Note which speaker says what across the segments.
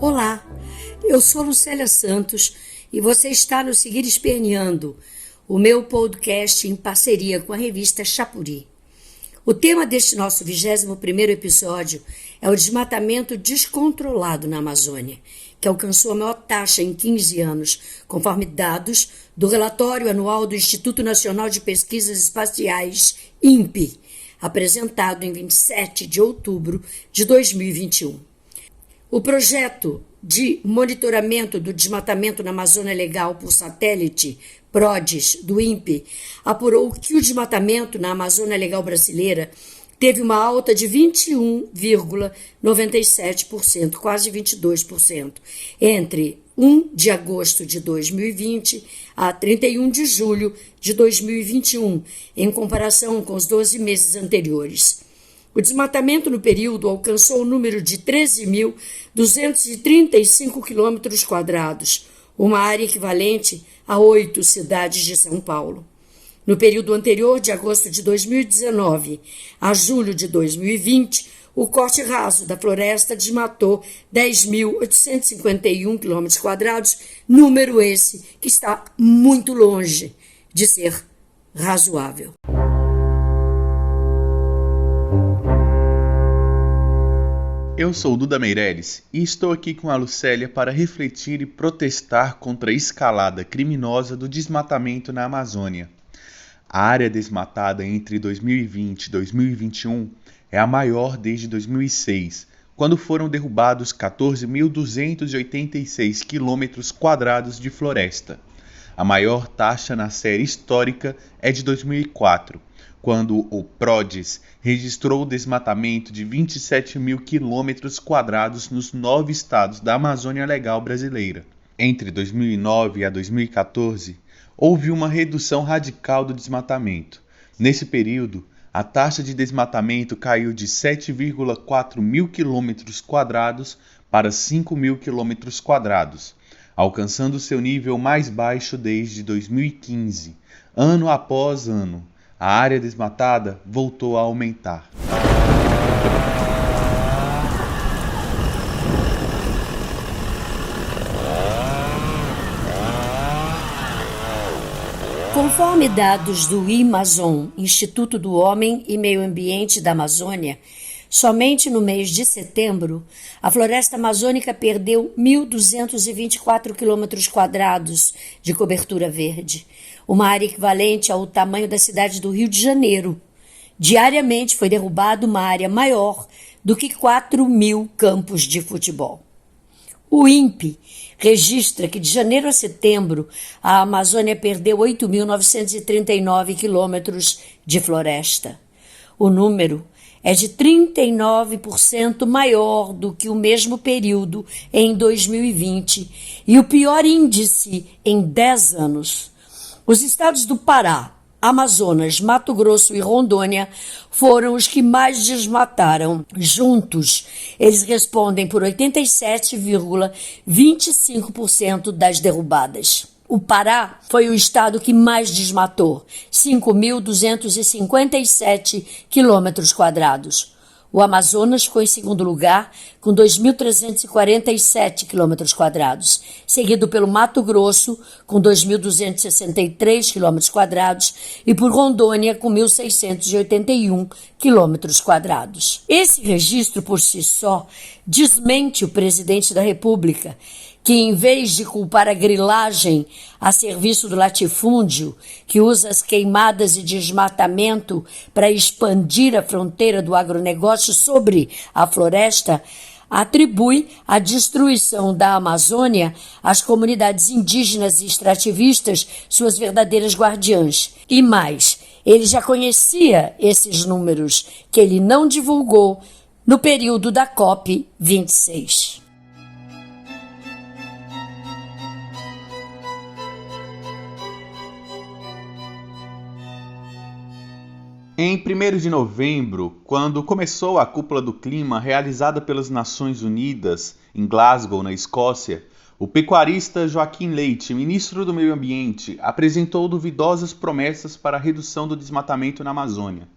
Speaker 1: Olá, eu sou Lucélia Santos e você está no Seguir Esperneando, o meu podcast em parceria com a revista Chapuri. O tema deste nosso 21º episódio é o desmatamento descontrolado na Amazônia, que alcançou a maior taxa em 15 anos, conforme dados do relatório anual do Instituto Nacional de Pesquisas Espaciais, INPE, apresentado em 27 de outubro de 2021. O projeto de monitoramento do desmatamento na Amazônia Legal por satélite, PRODES, do INPE, apurou que o desmatamento na Amazônia Legal brasileira teve uma alta de 21,97%, quase 22%, entre 1 de agosto de 2020 a 31 de julho de 2021, em comparação com os 12 meses anteriores. O desmatamento no período alcançou o número de 13.235 km², uma área equivalente a 8 cidades de São Paulo. No período anterior, de agosto de 2019 a julho de 2020, o corte raso da floresta desmatou 10.851 km², número esse que está muito longe de ser razoável.
Speaker 2: Eu sou Duda Meireles e estou aqui com a Lucélia para refletir e protestar contra a escalada criminosa do desmatamento na Amazônia. A área desmatada entre 2020 e 2021 é a maior desde 2006, quando foram derrubados 14.286 km² de floresta. A maior taxa na série histórica é de 2004, quando o PRODES registrou o desmatamento de 27.000 km² nos 9 estados da Amazônia Legal brasileira. Entre 2009 e 2014, houve uma redução radical do desmatamento. Nesse período, a taxa de desmatamento caiu de 7,4 mil km² para 5.000 km², alcançando seu nível mais baixo desde 2015, ano após ano. A área desmatada voltou a aumentar.
Speaker 1: Conforme dados do IMAZON, Instituto do Homem e Meio Ambiente da Amazônia, somente no mês de setembro, a floresta amazônica perdeu 1.224 km² de cobertura verde, uma área equivalente ao tamanho da cidade do Rio de Janeiro. Diariamente foi derrubada uma área maior do que 4.000 campos de futebol. O INPE registra que de janeiro a setembro a Amazônia perdeu 8.939 quilômetros de floresta. O número é de 39% maior do que o mesmo período em 2020 e o pior índice em 10 anos. Os estados do Pará, Amazonas, Mato Grosso e Rondônia foram os que mais desmataram. Juntos, eles respondem por 87,25% das derrubadas. O Pará foi o estado que mais desmatou, 5.257 km². O Amazonas ficou em segundo lugar, com 2.347 km², seguido pelo Mato Grosso, com 2.263 km², e por Rondônia, com 1.681 km². Esse registro, por si só, desmente o presidente da República, que, em vez de culpar a grilagem a serviço do latifúndio, que usa as queimadas e desmatamento para expandir a fronteira do agronegócio sobre a floresta, atribui a destruição da Amazônia às comunidades indígenas e extrativistas, suas verdadeiras guardiãs. E mais, ele já conhecia esses números, que ele não divulgou no período da COP26.
Speaker 2: Em 1º de novembro, quando começou a Cúpula do Clima realizada pelas Nações Unidas em Glasgow, na Escócia, o pecuarista Joaquim Leite, ministro do Meio Ambiente, apresentou duvidosas promessas para a redução do desmatamento na Amazônia.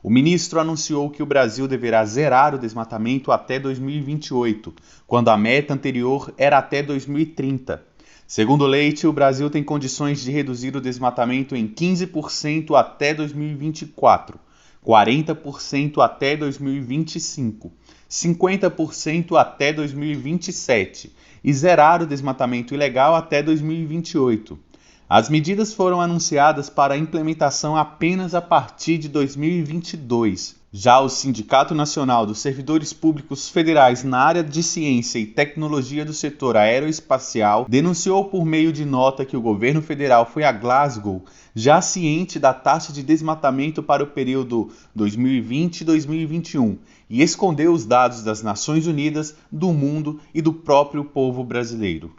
Speaker 2: O ministro anunciou que o Brasil deverá zerar o desmatamento até 2028, quando a meta anterior era até 2030. Segundo Leite, o Brasil tem condições de reduzir o desmatamento em 15% até 2024, 40% até 2025, 50% até 2027 e zerar o desmatamento ilegal até 2028. As medidas foram anunciadas para implementação apenas a partir de 2022. Já o Sindicato Nacional dos Servidores Públicos Federais na área de ciência e tecnologia do setor aeroespacial denunciou por meio de nota que o governo federal foi a Glasgow, já ciente da taxa de desmatamento para o período 2020-2021, e escondeu os dados das Nações Unidas, do mundo e do próprio povo brasileiro.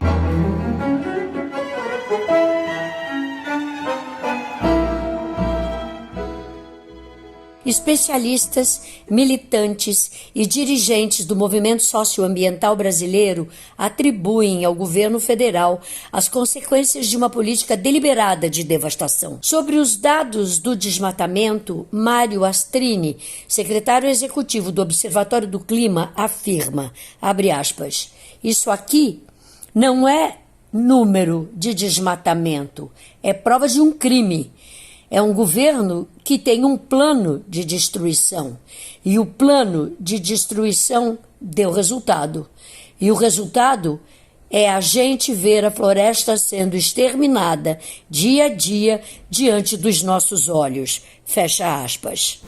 Speaker 1: Especialistas, militantes e dirigentes do movimento socioambiental brasileiro atribuem ao governo federal as consequências de uma política deliberada de devastação. Sobre os dados do desmatamento, Mário Astrini, secretário executivo do Observatório do Clima, afirma, abre aspas, isso aqui não é número de desmatamento, é prova de um crime. É um governo que tem um plano de destruição. E o plano de destruição deu resultado. E o resultado é a gente ver a floresta sendo exterminada dia a dia diante dos nossos olhos. Fecha aspas.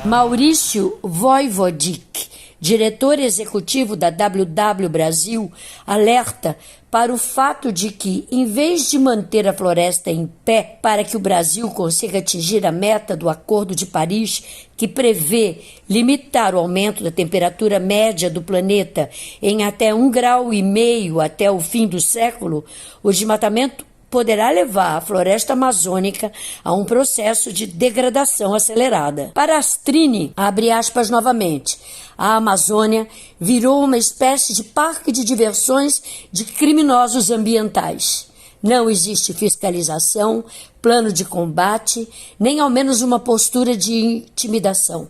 Speaker 1: Maurício Voivodic, diretor executivo da WW Brasil, alerta para o fato de que, em vez de manter a floresta em pé para que o Brasil consiga atingir a meta do Acordo de Paris, que prevê limitar o aumento da temperatura média do planeta em até 1,5 graus até o fim do século, o desmatamento poderá levar a floresta amazônica a um processo de degradação acelerada. Para Astrini, abre aspas novamente, a Amazônia virou uma espécie de parque de diversões de criminosos ambientais. Não existe fiscalização, plano de combate, nem ao menos uma postura de intimidação.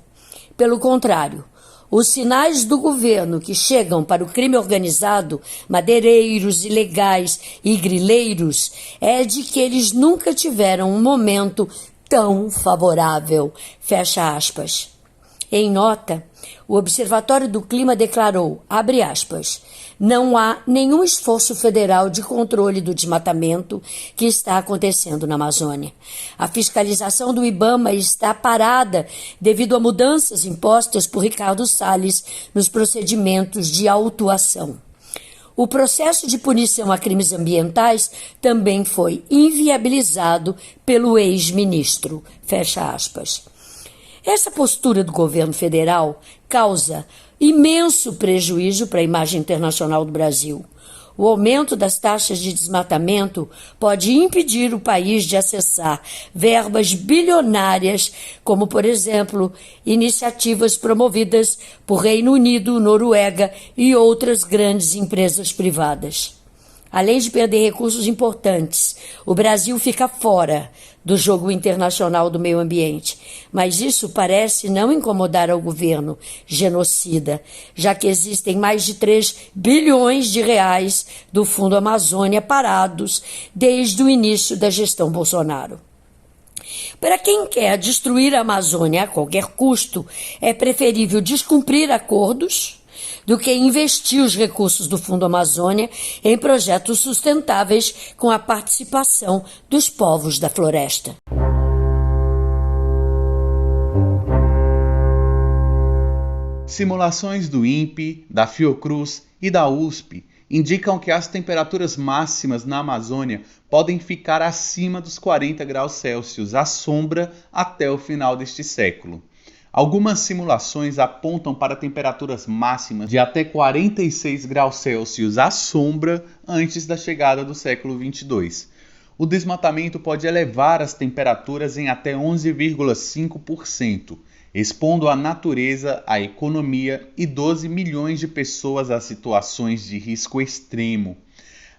Speaker 1: Pelo contrário, os sinais do governo que chegam para o crime organizado, madeireiros, ilegais e grileiros, é de que eles nunca tiveram um momento tão favorável. Fecha aspas. Em nota, o Observatório do Clima declarou, abre aspas, não há nenhum esforço federal de controle do desmatamento que está acontecendo na Amazônia. A fiscalização do IBAMA está parada devido a mudanças impostas por Ricardo Salles nos procedimentos de autuação. O processo de punição a crimes ambientais também foi inviabilizado pelo ex-ministro. Fecha aspas. Essa postura do governo federal causa imenso prejuízo para a imagem internacional do Brasil. O aumento das taxas de desmatamento pode impedir o país de acessar verbas bilionárias, como, por exemplo, iniciativas promovidas por Reino Unido, Noruega e outras grandes empresas privadas. Além de perder recursos importantes, o Brasil fica fora do jogo internacional do meio ambiente. Mas isso parece não incomodar ao governo genocida, já que existem mais de 3 bilhões de reais do Fundo Amazônia parados desde o início da gestão Bolsonaro. Para quem quer destruir a Amazônia a qualquer custo, é preferível descumprir acordos do que investir os recursos do Fundo Amazônia em projetos sustentáveis com a participação dos povos da floresta.
Speaker 2: Simulações do INPE, da Fiocruz e da USP indicam que as temperaturas máximas na Amazônia podem ficar acima dos 40 graus Celsius à sombra até o final deste século. Algumas simulações apontam para temperaturas máximas de até 46 graus Celsius à sombra antes da chegada do século 22. O desmatamento pode elevar as temperaturas em até 11,5%, expondo a natureza, a economia e 12 milhões de pessoas a situações de risco extremo.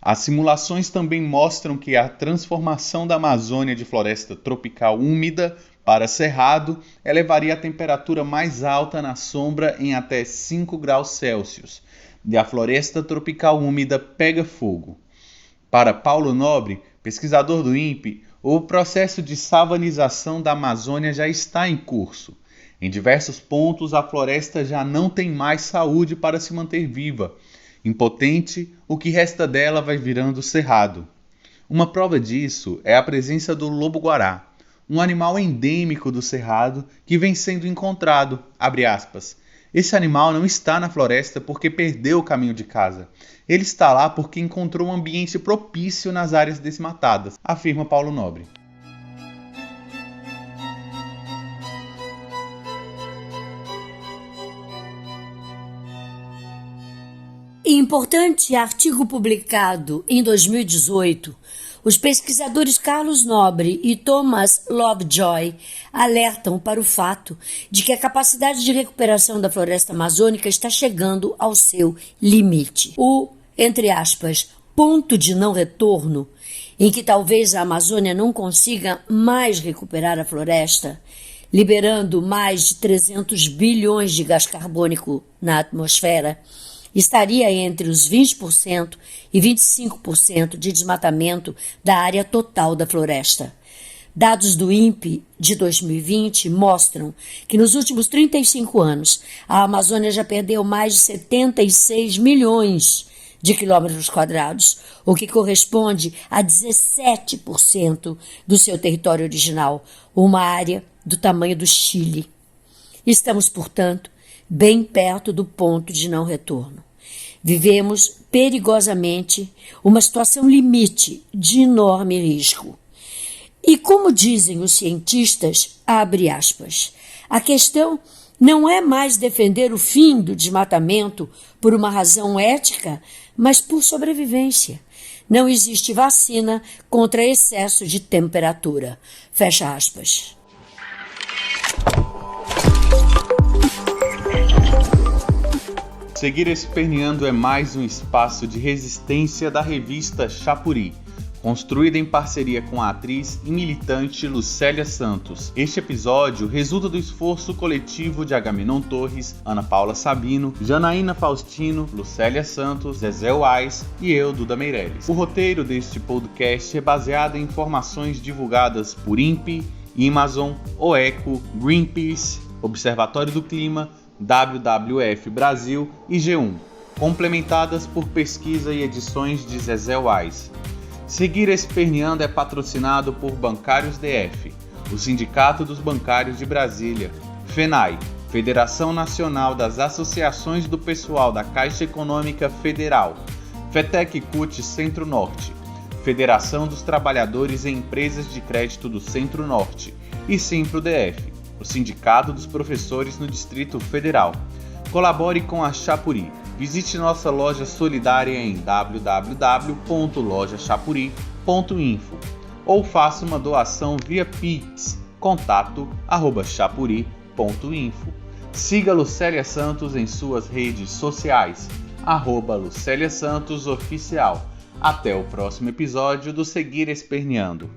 Speaker 2: As simulações também mostram que a transformação da Amazônia de floresta tropical úmida para cerrado elevaria a temperatura mais alta na sombra em até 5 graus Celsius, e a floresta tropical úmida pega fogo. Para Paulo Nobre, pesquisador do INPE, o processo de savanização da Amazônia já está em curso. Em diversos pontos, a floresta já não tem mais saúde para se manter viva. Impotente, o que resta dela vai virando cerrado. Uma prova disso é a presença do lobo-guará, um animal endêmico do cerrado que vem sendo encontrado, abre aspas. Esse animal não está na floresta porque perdeu o caminho de casa. Ele está lá porque encontrou um ambiente propício nas áreas desmatadas, afirma Paulo Nobre.
Speaker 1: Importante artigo publicado em 2018, os pesquisadores Carlos Nobre e Thomas Lovejoy alertam para o fato de que a capacidade de recuperação da floresta amazônica está chegando ao seu limite. O, entre aspas, ponto de não retorno, em que talvez a Amazônia não consiga mais recuperar a floresta, liberando mais de 300 bilhões de gás carbônico na atmosfera, estaria entre os 20% e 25% de desmatamento da área total da floresta. Dados do INPE de 2020 mostram que nos últimos 35 anos a Amazônia já perdeu mais de 76 milhões de quilômetros quadrados, o que corresponde a 17% do seu território original, uma área do tamanho do Chile. Estamos, portanto, bem perto do ponto de não retorno. Vivemos perigosamente uma situação limite de enorme risco. E como dizem os cientistas, abre aspas, a questão não é mais defender o fim do desmatamento por uma razão ética, mas por sobrevivência. Não existe vacina contra excesso de temperatura. Fecha aspas.
Speaker 2: Seguir Esperneando é mais um espaço de resistência da revista Chapuri, construída em parceria com a atriz e militante Lucélia Santos. Este episódio resulta do esforço coletivo de Agamenon Torres, Ana Paula Sabino, Janaína Faustino, Lucélia Santos, Zezé Wais e eu, Duda Meirelles. O roteiro deste podcast é baseado em informações divulgadas por INPE, Amazon, OECO, Greenpeace, Observatório do Clima, WWF Brasil e G1, complementadas por pesquisa e edições de Zezé Wais. Seguir Esperneando é patrocinado por Bancários DF, o Sindicato dos Bancários de Brasília, FENAI, Federação Nacional das Associações do Pessoal da Caixa Econômica Federal, FETEC CUT Centro-Norte, Federação dos Trabalhadores em Empresas de Crédito do Centro-Norte e Simpro-DF, o Sindicato dos Professores no Distrito Federal. Colabore com a Chapuri. Visite nossa loja solidária em www.lojachapuri.info ou faça uma doação via Pix, contato@chapuri.info. Siga Lucélia Santos em suas redes sociais, @Lucélia Santos Oficial. Até o próximo episódio do Seguir Esperneando.